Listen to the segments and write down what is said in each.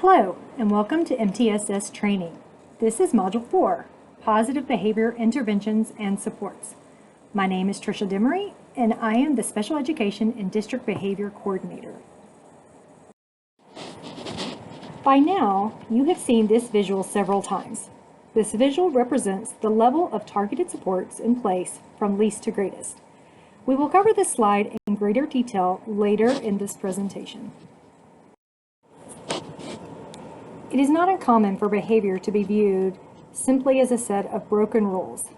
Hello, and welcome to MTSS training. This is Module 4, Positive Behavior Interventions and Supports. My name is Tricia Demery, and I am the Special Education and District Behavior Coordinator. By now, you have seen this visual several times. This visual represents the level of targeted supports in place from least to greatest. We will cover this slide in greater detail later in this presentation. It is not uncommon for behavior to be viewed simply as a set of broken rules.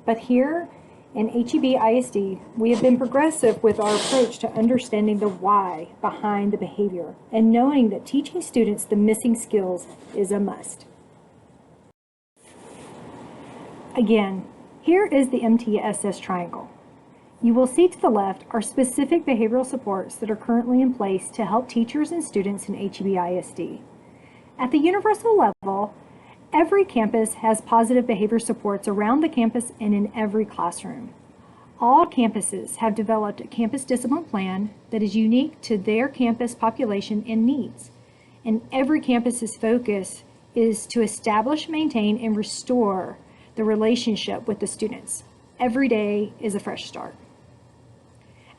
But here in HEB ISD, we have been progressive with our approach to understanding the why behind the behavior and knowing that teaching students the missing skills is a must. Again, here is the MTSS triangle. You will see to the left are specific behavioral supports that are currently in place to help teachers and students in HEB ISD. At the universal level, every campus has positive behavior supports around the campus and in every classroom. All campuses have developed a campus discipline plan that is unique to their campus population and needs. And every campus's focus is to establish, maintain, and restore the relationship with the students. Every day is a fresh start.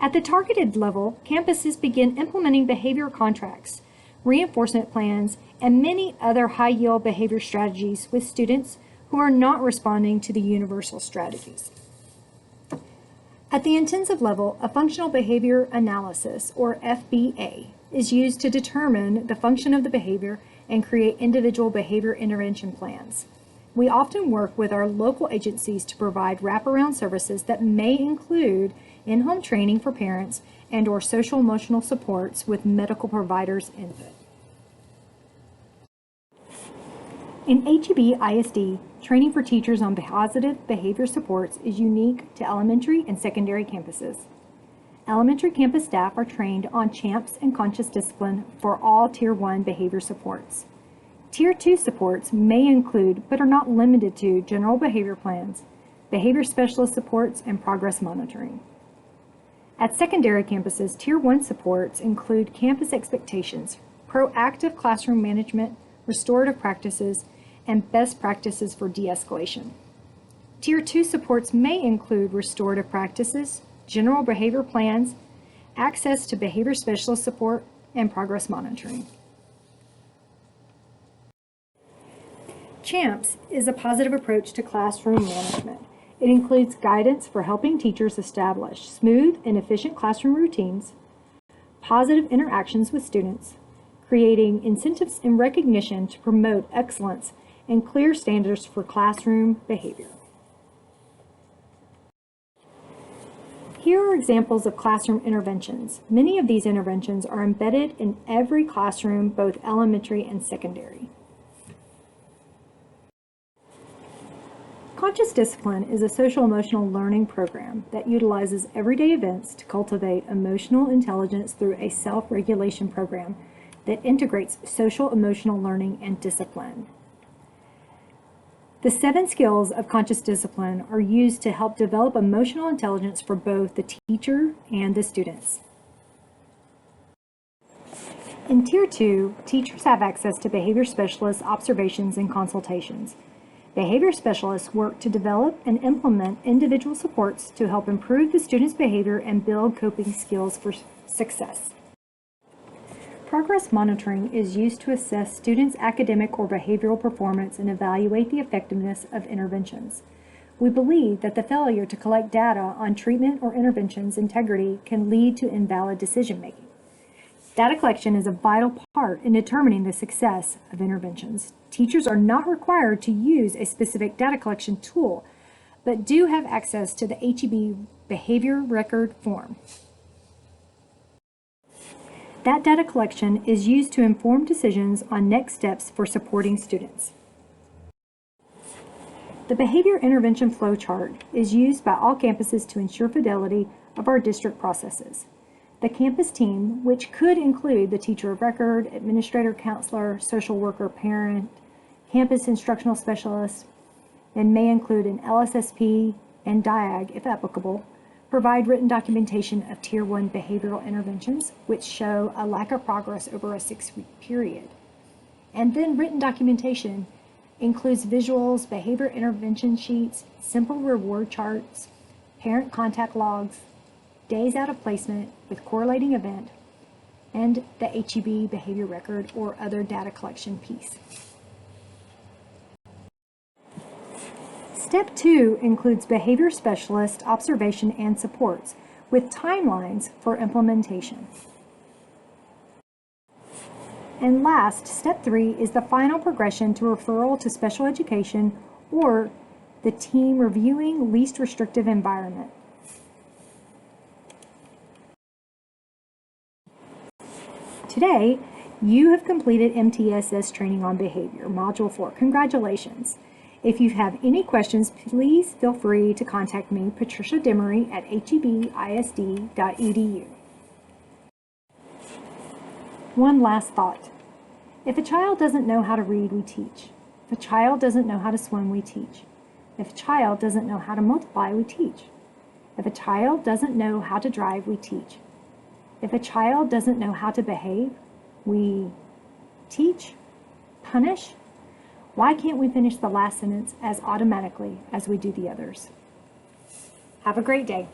At the targeted level, campuses begin implementing behavior contracts, reinforcement plans, and many other high-yield behavior strategies with students who are not responding to the universal strategies. At the intensive level, a functional behavior analysis, or FBA, is used to determine the function of the behavior and create individual behavior intervention plans. We often work with our local agencies to provide wraparound services that may include in-home training for parents and/or social-emotional supports with medical providers' input. In HEB ISD, training for teachers on positive behavior supports is unique to elementary and secondary campuses. Elementary campus staff are trained on CHAMPS and conscious discipline for all Tier 1 behavior supports. Tier 2 supports may include, but are not limited to, general behavior plans, behavior specialist supports, and progress monitoring. At secondary campuses, Tier 1 supports include campus expectations, proactive classroom management, restorative practices, and best practices for de-escalation. Tier 2 supports may include restorative practices, general behavior plans, access to behavior specialist support, and progress monitoring. CHAMPS is a positive approach to classroom management. It includes guidance for helping teachers establish smooth and efficient classroom routines, positive interactions with students, creating incentives and recognition to promote excellence, and clear standards for classroom behavior. Here are examples of classroom interventions. Many of these interventions are embedded in every classroom, both elementary and secondary. Conscious Discipline is a social-emotional learning program that utilizes everyday events to cultivate emotional intelligence through a self-regulation program that integrates social-emotional learning and discipline. The 7 skills of conscious discipline are used to help develop emotional intelligence for both the teacher and the students. In Tier 2, teachers have access to behavior specialists' observations and consultations. Behavior specialists work to develop and implement individual supports to help improve the student's behavior and build coping skills for success. Progress monitoring is used to assess students' academic or behavioral performance and evaluate the effectiveness of interventions. We believe that the failure to collect data on treatment or interventions integrity can lead to invalid decision-making. Data collection is a vital part in determining the success of interventions. Teachers are not required to use a specific data collection tool, but do have access to the HEB Behavior Record Form. That data collection is used to inform decisions on next steps for supporting students. The Behavior Intervention Flowchart is used by all campuses to ensure fidelity of our district processes. The campus team, which could include the teacher of record, administrator, counselor, social worker, parent, campus instructional specialist, and may include an LSSP and DIAG if applicable, provide written documentation of Tier 1 behavioral interventions, which show a lack of progress over a 6-week period. And then written documentation includes visuals, behavior intervention sheets, simple reward charts, parent contact logs, days out of placement with correlating event, and the HEB behavior record or other data collection piece. Step 2 includes behavior specialist observation and supports with timelines for implementation. And last, step 3 is the final progression to referral to special education or the team reviewing least restrictive environment. Today, you have completed MTSS training on behavior, Module 4. Congratulations. If you have any questions, please feel free to contact me, Patricia Demery, at hebisd.edu. One last thought. If a child doesn't know how to read, we teach. If a child doesn't know how to swim, we teach. If a child doesn't know how to multiply, we teach. If a child doesn't know how to drive, we teach. If a child doesn't know how to behave, we teach, punish. Why can't we finish the last sentence as automatically as we do the others? Have a great day.